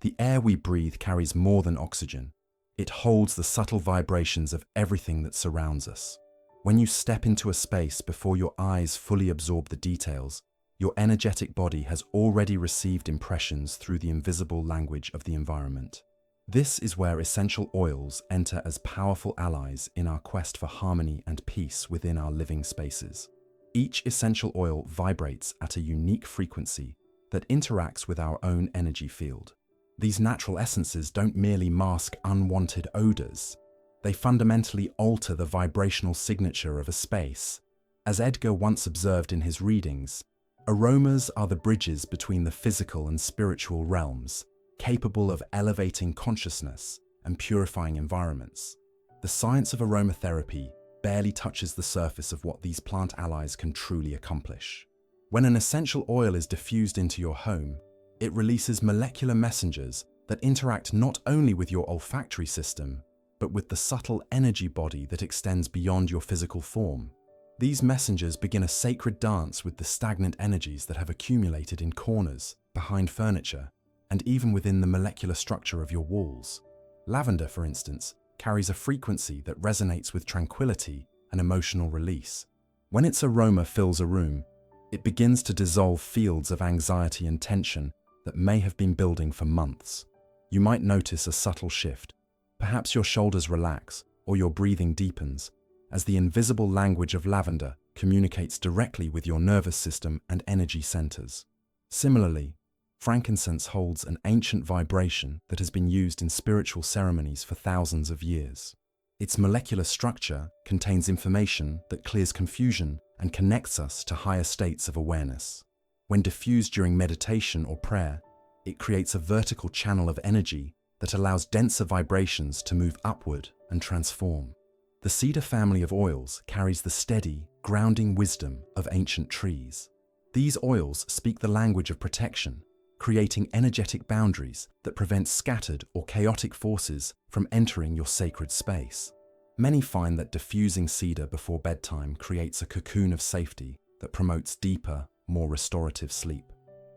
The air we breathe carries more than oxygen. It holds the subtle vibrations of everything that surrounds us. When you step into a space before your eyes fully absorb the details, your energetic body has already received impressions through the invisible language of the environment. This is where essential oils enter as powerful allies in our quest for harmony and peace within our living spaces. Each essential oil vibrates at a unique frequency that interacts with our own energy field. These natural essences don't merely mask unwanted odors. They fundamentally alter the vibrational signature of a space. As Edgar once observed in his readings, aromas are the bridges between the physical and spiritual realms, capable of elevating consciousness and purifying environments. The science of aromatherapy barely touches the surface of what these plant allies can truly accomplish. When an essential oil is diffused into your home, it releases molecular messengers that interact not only with your olfactory system, but with the subtle energy body that extends beyond your physical form. These messengers begin a sacred dance with the stagnant energies that have accumulated in corners, behind furniture, and even within the molecular structure of your walls. Lavender, for instance, carries a frequency that resonates with tranquility and emotional release. When its aroma fills a room, it begins to dissolve fields of anxiety and tension that may have been building for months. You might notice a subtle shift. Perhaps your shoulders relax or your breathing deepens as the invisible language of lavender communicates directly with your nervous system and energy centers. Similarly, frankincense holds an ancient vibration that has been used in spiritual ceremonies for thousands of years. Its molecular structure contains information that clears confusion and connects us to higher states of awareness. When diffused during meditation or prayer, it creates a vertical channel of energy that allows denser vibrations to move upward and transform. The cedar family of oils carries the steady, grounding wisdom of ancient trees. These oils speak the language of protection, creating energetic boundaries that prevent scattered or chaotic forces from entering your sacred space. Many find that diffusing cedar before bedtime creates a cocoon of safety that promotes deeper, more restorative sleep.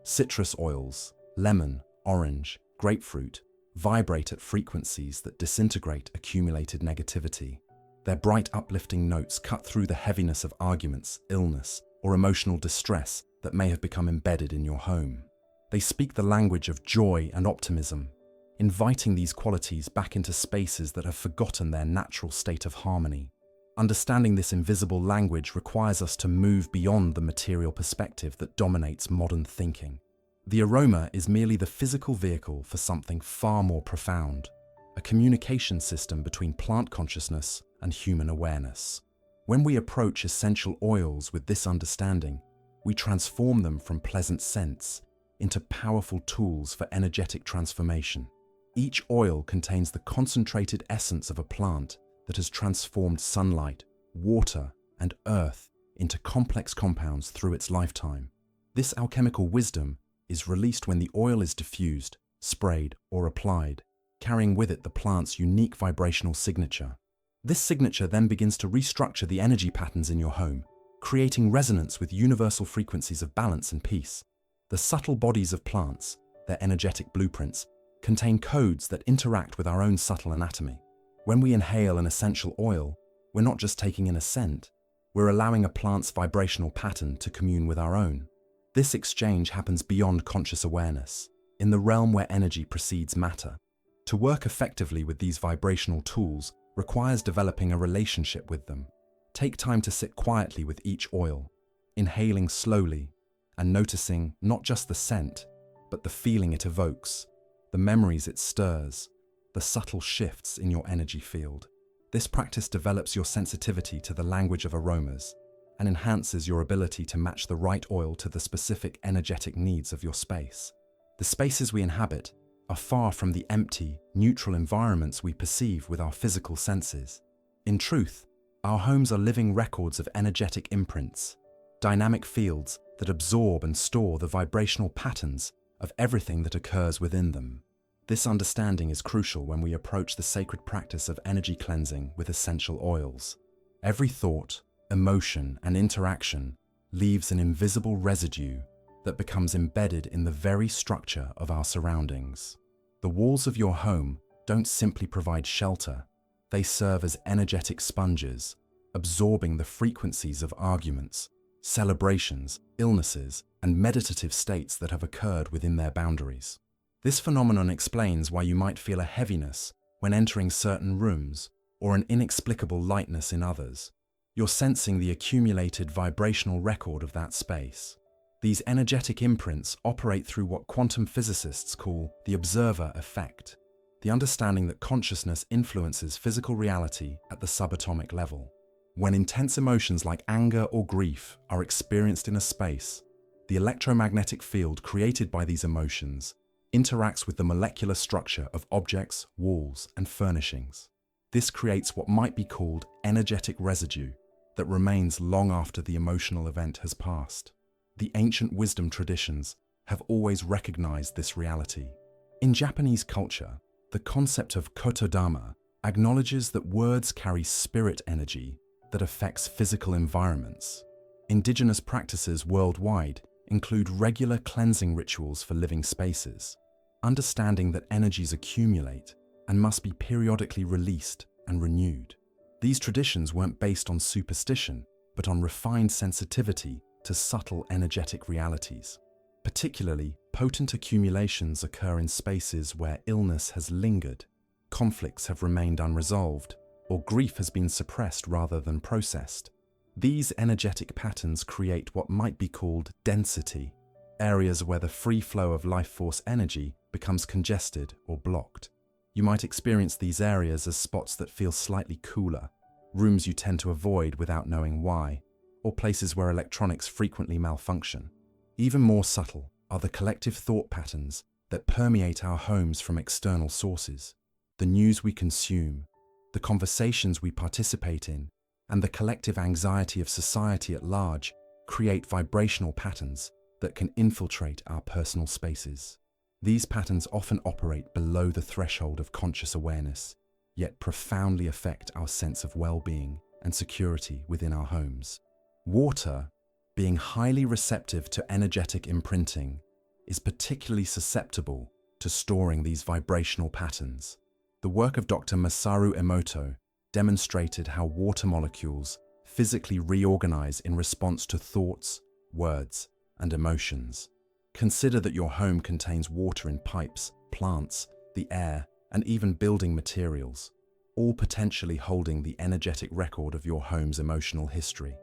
Citrus oils, lemon, orange, grapefruit, vibrate at frequencies that disintegrate accumulated negativity. Their bright, uplifting notes cut through the heaviness of arguments, illness, or emotional distress that may have become embedded in your home. They speak the language of joy and optimism, inviting these qualities back into spaces that have forgotten their natural state of harmony. Understanding this invisible language requires us to move beyond the material perspective that dominates modern thinking. The aroma is merely the physical vehicle for something far more profound, a communication system between plant consciousness and human awareness. When we approach essential oils with this understanding, we transform them from pleasant scents into powerful tools for energetic transformation. Each oil contains the concentrated essence of a plant that has transformed sunlight, water, and earth into complex compounds through its lifetime. This alchemical wisdom is released when the oil is diffused, sprayed, or applied, carrying with it the plant's unique vibrational signature. This signature then begins to restructure the energy patterns in your home, creating resonance with universal frequencies of balance and peace. The subtle bodies of plants, their energetic blueprints, contain codes that interact with our own subtle anatomy. When we inhale an essential oil, we're not just taking in a scent, we're allowing a plant's vibrational pattern to commune with our own. This exchange happens beyond conscious awareness, in the realm where energy precedes matter. To work effectively with these vibrational tools requires developing a relationship with them. Take time to sit quietly with each oil, inhaling slowly and noticing not just the scent, but the feeling it evokes, the memories it stirs, the subtle shifts in your energy field. This practice develops your sensitivity to the language of aromas and enhances your ability to match the right oil to the specific energetic needs of your space. The spaces we inhabit are far from the empty, neutral environments we perceive with our physical senses. In truth, our homes are living records of energetic imprints, dynamic fields that absorb and store the vibrational patterns of everything that occurs within them. This understanding is crucial when we approach the sacred practice of energy cleansing with essential oils. Every thought, emotion, and interaction leaves an invisible residue that becomes embedded in the very structure of our surroundings. The walls of your home don't simply provide shelter, they serve as energetic sponges, absorbing the frequencies of arguments, celebrations, illnesses, and meditative states that have occurred within their boundaries. This phenomenon explains why you might feel a heaviness when entering certain rooms or an inexplicable lightness in others. You're sensing the accumulated vibrational record of that space. These energetic imprints operate through what quantum physicists call the observer effect, the understanding that consciousness influences physical reality at the subatomic level. When intense emotions like anger or grief are experienced in a space, the electromagnetic field created by these emotions interacts with the molecular structure of objects, walls, and furnishings. This creates what might be called energetic residue that remains long after the emotional event has passed. The ancient wisdom traditions have always recognized this reality. In Japanese culture, the concept of kotodama acknowledges that words carry spirit energy that affects physical environments. Indigenous practices worldwide include regular cleansing rituals for living spaces, understanding that energies accumulate and must be periodically released and renewed. These traditions weren't based on superstition, but on refined sensitivity to subtle energetic realities. Particularly, potent accumulations occur in spaces where illness has lingered, conflicts have remained unresolved, or grief has been suppressed rather than processed. These energetic patterns create what might be called density, areas where the free flow of life force energy becomes congested or blocked. You might experience these areas as spots that feel slightly cooler, rooms you tend to avoid without knowing why, or places where electronics frequently malfunction. Even more subtle are the collective thought patterns that permeate our homes from external sources. The news we consume, the conversations we participate in, and the collective anxiety of society at large create vibrational patterns that can infiltrate our personal spaces. These patterns often operate below the threshold of conscious awareness, yet profoundly affect our sense of well-being and security within our homes. Water, being highly receptive to energetic imprinting, is particularly susceptible to storing these vibrational patterns. The work of Dr. Masaru Emoto demonstrated how water molecules physically reorganize in response to thoughts, words, and emotions. Consider that your home contains water in pipes, plants, the air, and even building materials, all potentially holding the energetic record of your home's emotional history.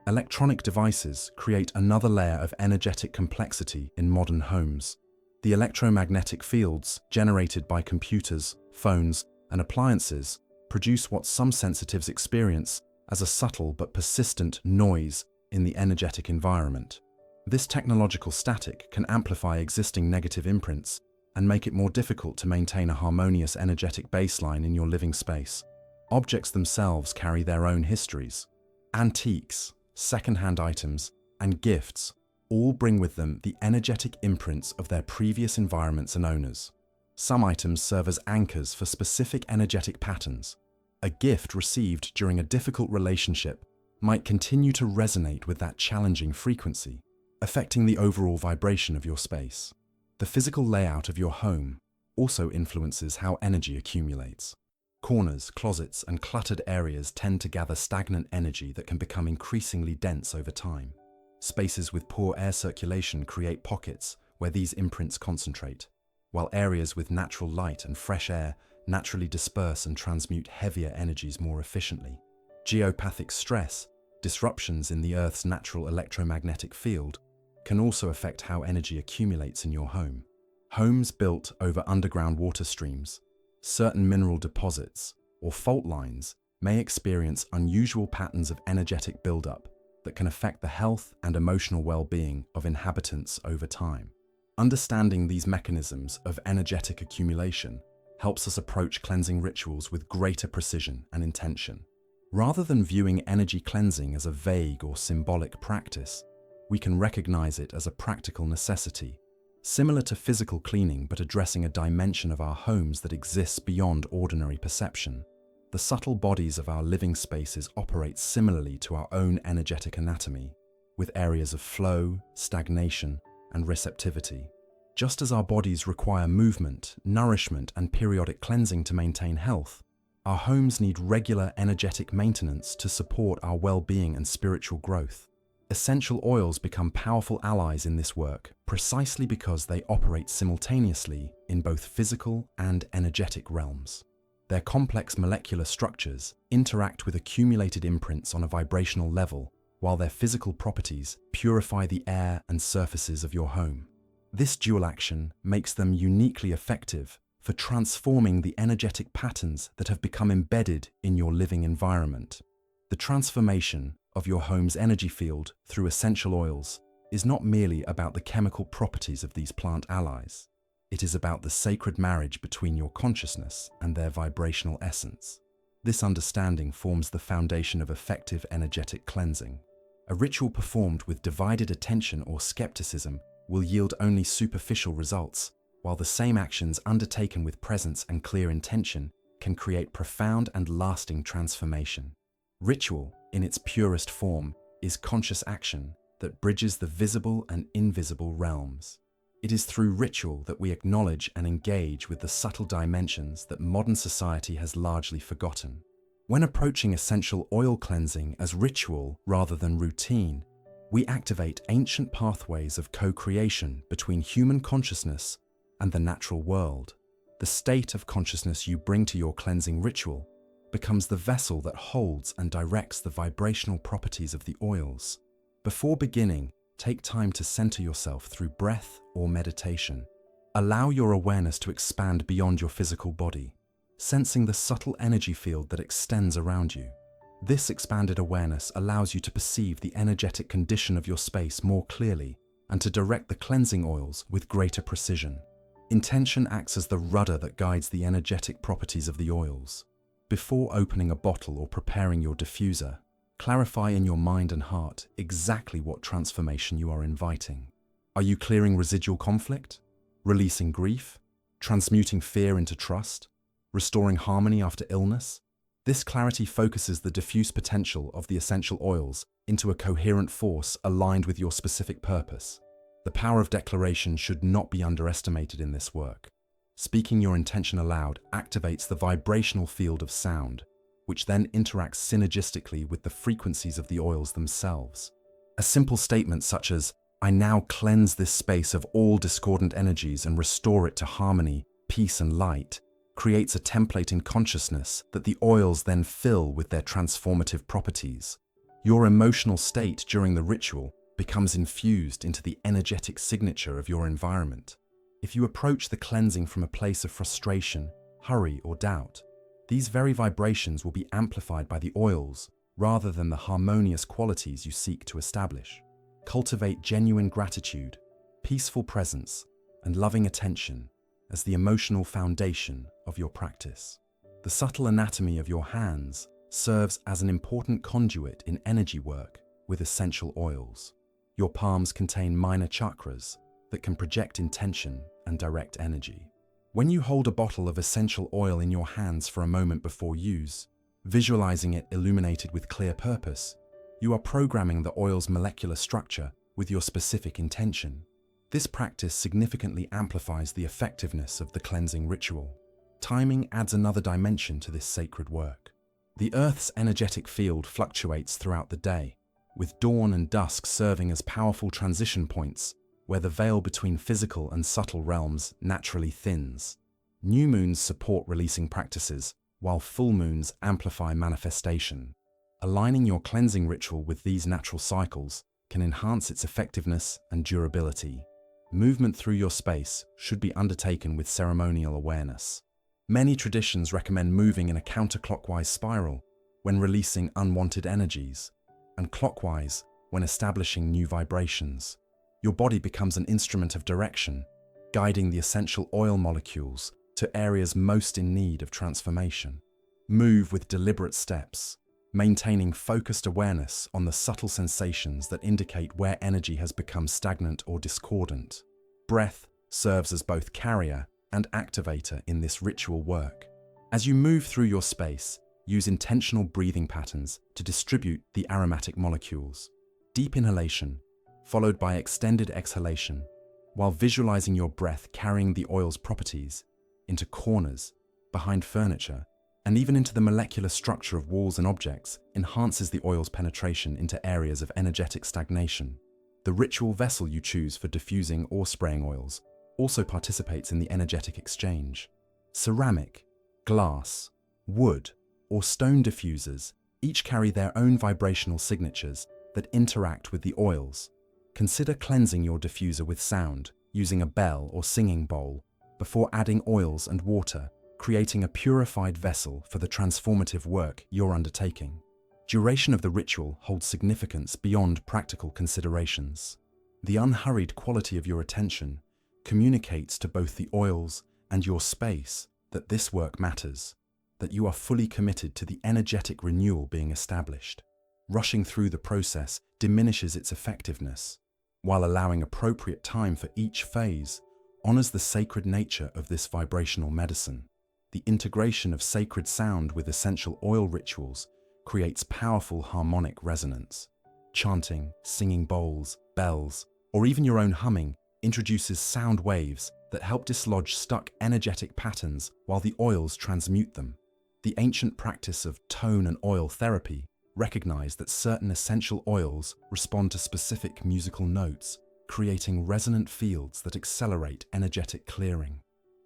Electronic devices create another layer of energetic complexity in modern homes. The electromagnetic fields generated by computers, phones, and appliances produce what some sensitives experience as a subtle but persistent noise in the energetic environment. This technological static can amplify existing negative imprints and make it more difficult to maintain a harmonious energetic baseline in your living space. Objects themselves carry their own histories. Antiques, second-hand items, and gifts all bring with them the energetic imprints of their previous environments and owners. Some items serve as anchors for specific energetic patterns. A gift received during a difficult relationship might continue to resonate with that challenging frequency, affecting the overall vibration of your space. The physical layout of your home also influences how energy accumulates. Corners, closets, and cluttered areas tend to gather stagnant energy that can become increasingly dense over time. Spaces with poor air circulation create pockets where these imprints concentrate, while areas with natural light and fresh air naturally disperse and transmute heavier energies more efficiently. Geopathic stress, disruptions in the Earth's natural electromagnetic field, can also affect how energy accumulates in your home. Homes built over underground water streams, certain mineral deposits, or fault lines may experience unusual patterns of energetic buildup that can affect the health and emotional well-being of inhabitants over time. Understanding these mechanisms of energetic accumulation helps us approach cleansing rituals with greater precision and intention. Rather than viewing energy cleansing as a vague or symbolic practice, we can recognize it as a practical necessity, similar to physical cleaning but addressing a dimension of our homes that exists beyond ordinary perception. The subtle bodies of our living spaces operate similarly to our own energetic anatomy, with areas of flow, stagnation, and receptivity. Just as our bodies require movement, nourishment, and periodic cleansing to maintain health, our homes need regular energetic maintenance to support our well-being and spiritual growth. Essential oils become powerful allies in this work precisely because they operate simultaneously in both physical and energetic realms. Their complex molecular structures interact with accumulated imprints on a vibrational level, while their physical properties purify the air and surfaces of your home. This dual action makes them uniquely effective for transforming the energetic patterns that have become embedded in your living environment. The transformation of your home's energy field through essential oils is not merely about the chemical properties of these plant allies. It is about the sacred marriage between your consciousness and their vibrational essence. This understanding forms the foundation of effective energetic cleansing. A ritual performed with divided attention or skepticism will yield only superficial results, while the same actions undertaken with presence and clear intention can create profound and lasting transformation. Ritual, in its purest form, is conscious action that bridges the visible and invisible realms. It is through ritual that we acknowledge and engage with the subtle dimensions that modern society has largely forgotten. When approaching essential oil cleansing as ritual rather than routine, we activate ancient pathways of co-creation between human consciousness and the natural world. The state of consciousness you bring to your cleansing ritual becomes the vessel that holds and directs the vibrational properties of the oils. Before beginning, take time to center yourself through breath or meditation. Allow your awareness to expand beyond your physical body, sensing the subtle energy field that extends around you. This expanded awareness allows you to perceive the energetic condition of your space more clearly and to direct the cleansing oils with greater precision. Intention acts as the rudder that guides the energetic properties of the oils. Before opening a bottle or preparing your diffuser, clarify in your mind and heart exactly what transformation you are inviting. Are you clearing residual conflict? Releasing grief? Transmuting fear into trust? Restoring harmony after illness? This clarity focuses the diffuse potential of the essential oils into a coherent force aligned with your specific purpose. The power of declaration should not be underestimated in this work. Speaking your intention aloud activates the vibrational field of sound, which then interacts synergistically with the frequencies of the oils themselves. A simple statement such as, "I now cleanse this space of all discordant energies and restore it to harmony, peace, and light," creates a template in consciousness that the oils then fill with their transformative properties. Your emotional state during the ritual becomes infused into the energetic signature of your environment. If you approach the cleansing from a place of frustration, hurry, or doubt, these very vibrations will be amplified by the oils rather than the harmonious qualities you seek to establish. Cultivate genuine gratitude, peaceful presence, and loving attention as the emotional foundation of your practice. The subtle anatomy of your hands serves as an important conduit in energy work with essential oils. Your palms contain minor chakras that can project intention and direct energy. When you hold a bottle of essential oil in your hands for a moment before use, visualizing it illuminated with clear purpose, you are programming the oil's molecular structure with your specific intention. This practice significantly amplifies the effectiveness of the cleansing ritual. Timing adds another dimension to this sacred work. The Earth's energetic field fluctuates throughout the day, with dawn and dusk serving as powerful transition points where the veil between physical and subtle realms naturally thins. New moons support releasing practices, while full moons amplify manifestation. Aligning your cleansing ritual with these natural cycles can enhance its effectiveness and durability. Movement through your space should be undertaken with ceremonial awareness. Many traditions recommend moving in a counterclockwise spiral when releasing unwanted energies, and clockwise when establishing new vibrations. Your body becomes an instrument of direction, guiding the essential oil molecules to areas most in need of transformation. Move with deliberate steps, maintaining focused awareness on the subtle sensations that indicate where energy has become stagnant or discordant. Breath serves as both carrier and activator in this ritual work. As you move through your space, use intentional breathing patterns to distribute the aromatic molecules. Deep inhalation, followed by extended exhalation, while visualizing your breath carrying the oil's properties into corners, behind furniture, and even into the molecular structure of walls and objects enhances the oil's penetration into areas of energetic stagnation. The ritual vessel you choose for diffusing or spraying oils also participates in the energetic exchange. Ceramic, glass, wood, or stone diffusers each carry their own vibrational signatures that interact with the oils. Consider cleansing your diffuser with sound, using a bell or singing bowl, before adding oils and water, creating a purified vessel for the transformative work you're undertaking. Duration of the ritual holds significance beyond practical considerations. The unhurried quality of your attention communicates to both the oils and your space that this work matters, that you are fully committed to the energetic renewal being established. Rushing through the process diminishes its effectiveness, while allowing appropriate time for each phase honors the sacred nature of this vibrational medicine. The integration of sacred sound with essential oil rituals creates powerful harmonic resonance. Chanting, singing bowls, bells, or even your own humming introduces sound waves that help dislodge stuck energetic patterns while the oils transmute them. The ancient practice of tone and oil therapy recognized that certain essential oils respond to specific musical notes, creating resonant fields that accelerate energetic clearing.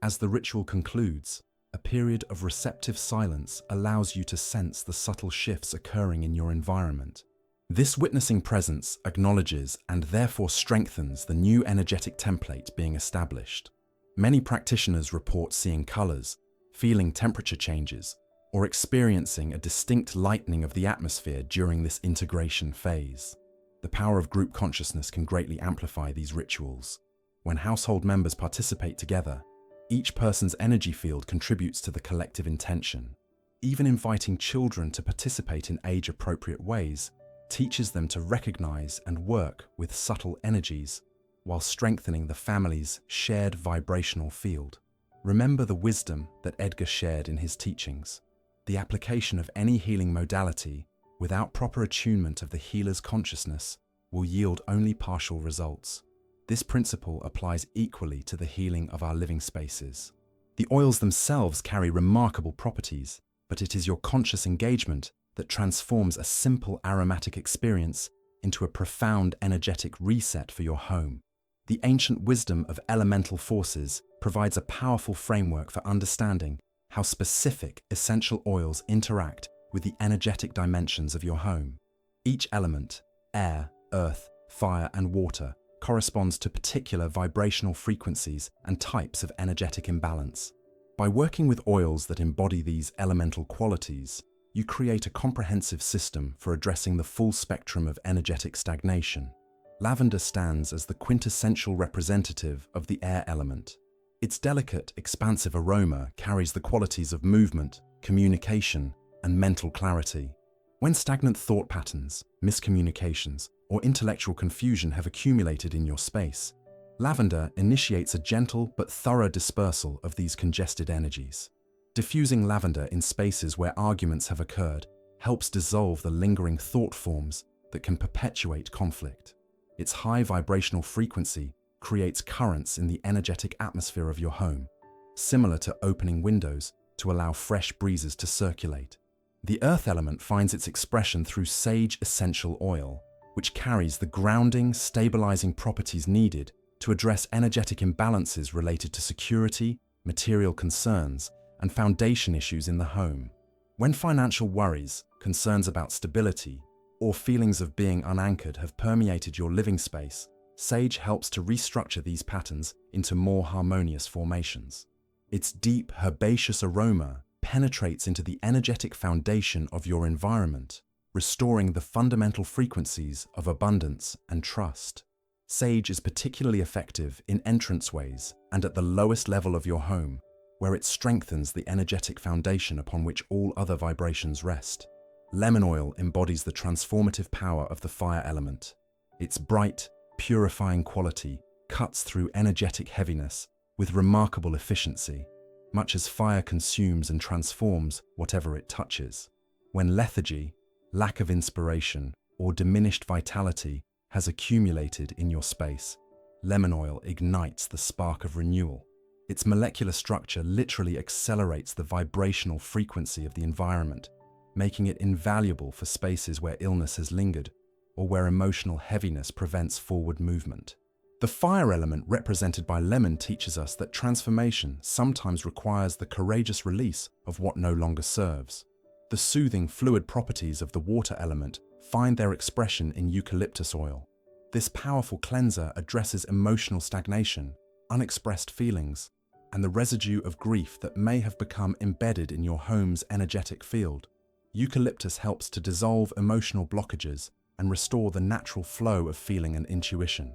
As the ritual concludes, a period of receptive silence allows you to sense the subtle shifts occurring in your environment. This witnessing presence acknowledges and therefore strengthens the new energetic template being established. Many practitioners report seeing colors, feeling temperature changes, or experiencing a distinct lightening of the atmosphere during this integration phase. The power of group consciousness can greatly amplify these rituals. When household members participate together, each person's energy field contributes to the collective intention. Even inviting children to participate in age-appropriate ways teaches them to recognize and work with subtle energies while strengthening the family's shared vibrational field. Remember the wisdom that Edgar shared in his teachings. The application of any healing modality without proper attunement of the healer's consciousness will yield only partial results. This principle applies equally to the healing of our living spaces. The oils themselves carry remarkable properties, but it is your conscious engagement that transforms a simple aromatic experience into a profound energetic reset for your home. The ancient wisdom of elemental forces provides a powerful framework for understanding how specific essential oils interact with the energetic dimensions of your home. Each element, air, earth, fire, and water, corresponds to particular vibrational frequencies and types of energetic imbalance. By working with oils that embody these elemental qualities, you create a comprehensive system for addressing the full spectrum of energetic stagnation. Lavender stands as the quintessential representative of the air element. Its delicate, expansive aroma carries the qualities of movement, communication, and mental clarity. When stagnant thought patterns, miscommunications, or intellectual confusion have accumulated in your space, lavender initiates a gentle but thorough dispersal of these congested energies. Diffusing lavender in spaces where arguments have occurred helps dissolve the lingering thought forms that can perpetuate conflict. Its high vibrational frequency creates currents in the energetic atmosphere of your home, similar to opening windows to allow fresh breezes to circulate. The earth element finds its expression through sage essential oil, which carries the grounding, stabilizing properties needed to address energetic imbalances related to security, material concerns, and foundation issues in the home. When financial worries, concerns about stability, or feelings of being unanchored have permeated your living space, sage helps to restructure these patterns into more harmonious formations. Its deep, herbaceous aroma penetrates into the energetic foundation of your environment, restoring the fundamental frequencies of abundance and trust. Sage is particularly effective in entranceways and at the lowest level of your home, where it strengthens the energetic foundation upon which all other vibrations rest. Lemon oil embodies the transformative power of the fire element. Its bright, purifying quality cuts through energetic heaviness with remarkable efficiency, much as fire consumes and transforms whatever it touches. When lethargy, lack of inspiration, or diminished vitality has accumulated in your space, lemon oil ignites the spark of renewal. Its molecular structure literally accelerates the vibrational frequency of the environment, making it invaluable for spaces where illness has lingered or where emotional heaviness prevents forward movement. The fire element represented by lemon teaches us that transformation sometimes requires the courageous release of what no longer serves. The soothing fluid properties of the water element find their expression in eucalyptus oil. This powerful cleanser addresses emotional stagnation, unexpressed feelings, and the residue of grief that may have become embedded in your home's energetic field. Eucalyptus helps to dissolve emotional blockages and restore the natural flow of feeling and intuition.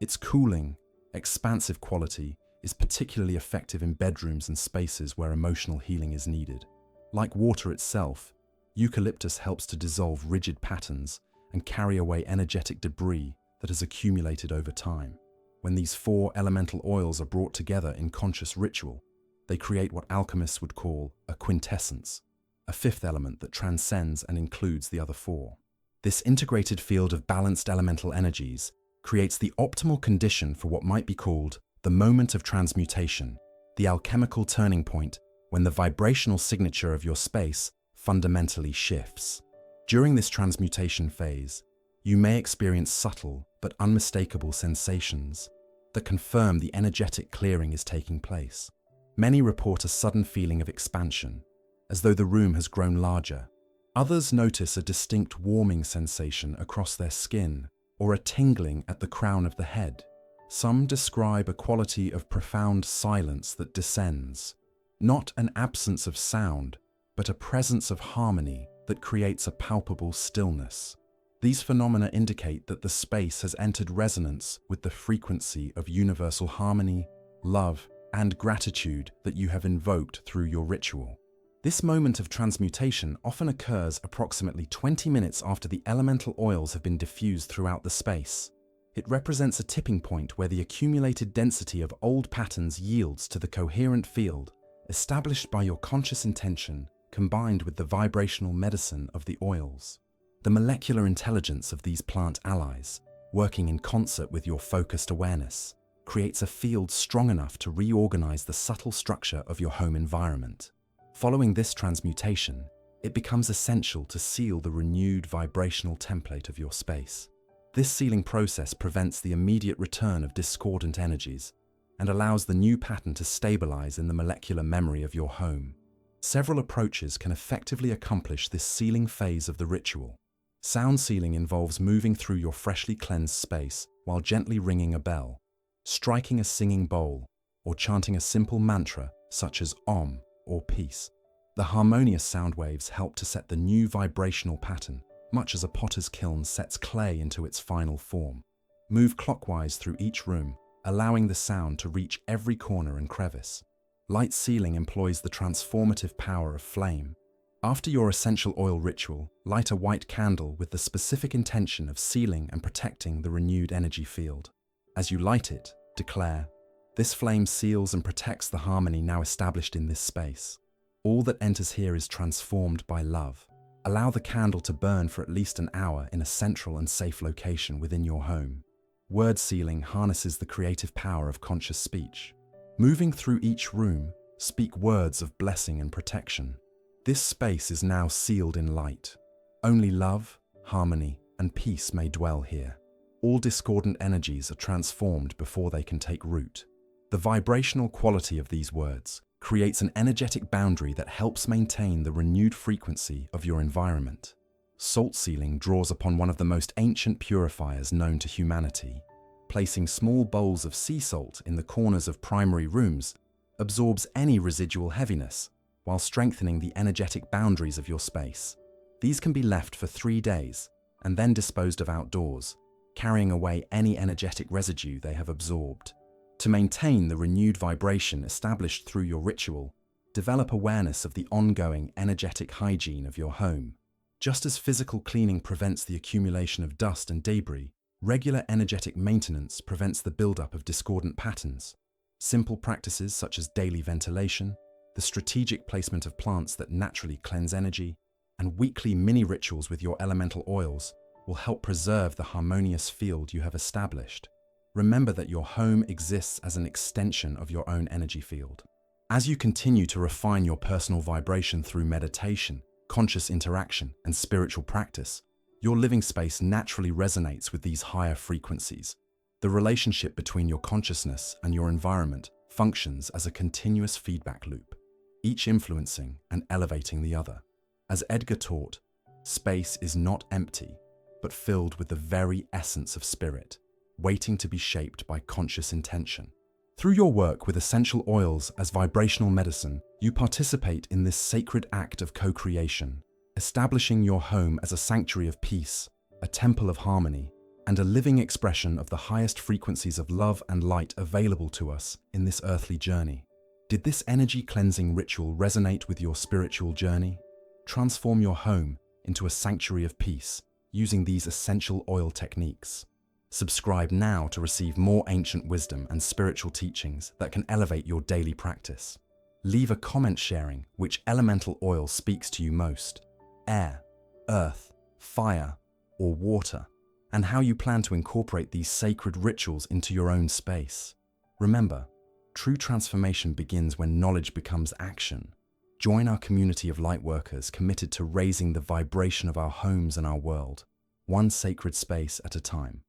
Its cooling, expansive quality is particularly effective in bedrooms and spaces where emotional healing is needed. Like water itself, eucalyptus helps to dissolve rigid patterns and carry away energetic debris that has accumulated over time. When these four elemental oils are brought together in conscious ritual, they create what alchemists would call a quintessence, a fifth element that transcends and includes the other four. This integrated field of balanced elemental energies creates the optimal condition for what might be called the moment of transmutation, the alchemical turning point when the vibrational signature of your space fundamentally shifts. During this transmutation phase, you may experience subtle but unmistakable sensations that confirm the energetic clearing is taking place. Many report a sudden feeling of expansion, as though the room has grown larger. Others notice a distinct warming sensation across their skin or a tingling at the crown of the head. Some describe a quality of profound silence that descends, not an absence of sound, but a presence of harmony that creates a palpable stillness. These phenomena indicate that the space has entered resonance with the frequency of universal harmony, love, and gratitude that you have invoked through your ritual. This moment of transmutation often occurs approximately 20 minutes after the elemental oils have been diffused throughout the space. It represents a tipping point where the accumulated density of old patterns yields to the coherent field established by your conscious intention combined with the vibrational medicine of the oils. The molecular intelligence of these plant allies, working in concert with your focused awareness, creates a field strong enough to reorganize the subtle structure of your home environment. Following this transmutation, it becomes essential to seal the renewed vibrational template of your space. This sealing process prevents the immediate return of discordant energies and allows the new pattern to stabilize in the molecular memory of your home. Several approaches can effectively accomplish this sealing phase of the ritual. Sound sealing involves moving through your freshly cleansed space while gently ringing a bell, striking a singing bowl, or chanting a simple mantra such as Om or peace. The harmonious sound waves help to set the new vibrational pattern, much as a potter's kiln sets clay into its final form. Move clockwise through each room, allowing the sound to reach every corner and crevice. Light sealing employs the transformative power of flame. After your essential oil ritual, light a white candle with the specific intention of sealing and protecting the renewed energy field. As you light it, declare, "This flame seals and protects the harmony now established in this space. All that enters here is transformed by love." Allow the candle to burn for at least an hour in a central and safe location within your home. Word sealing harnesses the creative power of conscious speech. Moving through each room, speak words of blessing and protection. This space is now sealed in light. Only love, harmony, and peace may dwell here. All discordant energies are transformed before they can take root. The vibrational quality of these words creates an energetic boundary that helps maintain the renewed frequency of your environment. Salt sealing draws upon one of the most ancient purifiers known to humanity. Placing small bowls of sea salt in the corners of primary rooms absorbs any residual heaviness while strengthening the energetic boundaries of your space. These can be left for 3 days and then disposed of outdoors, carrying away any energetic residue they have absorbed. To maintain the renewed vibration established through your ritual, develop awareness of the ongoing energetic hygiene of your home. Just as physical cleaning prevents the accumulation of dust and debris, regular energetic maintenance prevents the buildup of discordant patterns. Simple practices such as daily ventilation, the strategic placement of plants that naturally cleanse energy, and weekly mini rituals with your elemental oils will help preserve the harmonious field you have established. Remember that your home exists as an extension of your own energy field. As you continue to refine your personal vibration through meditation, conscious interaction, and spiritual practice, your living space naturally resonates with these higher frequencies. The relationship between your consciousness and your environment functions as a continuous feedback loop, each influencing and elevating the other. As Edgar taught, space is not empty, but filled with the very essence of spirit, waiting to be shaped by conscious intention. Through your work with essential oils as vibrational medicine, you participate in this sacred act of co-creation, establishing your home as a sanctuary of peace, a temple of harmony, and a living expression of the highest frequencies of love and light available to us in this earthly journey. Did this energy cleansing ritual resonate with your spiritual journey? Transform your home into a sanctuary of peace using these essential oil techniques. Subscribe now to receive more ancient wisdom and spiritual teachings that can elevate your daily practice. Leave a comment sharing which elemental oil speaks to you most: air, earth, fire, or water, and how you plan to incorporate these sacred rituals into your own space. Remember, true transformation begins when knowledge becomes action. Join our community of lightworkers committed to raising the vibration of our homes and our world, one sacred space at a time.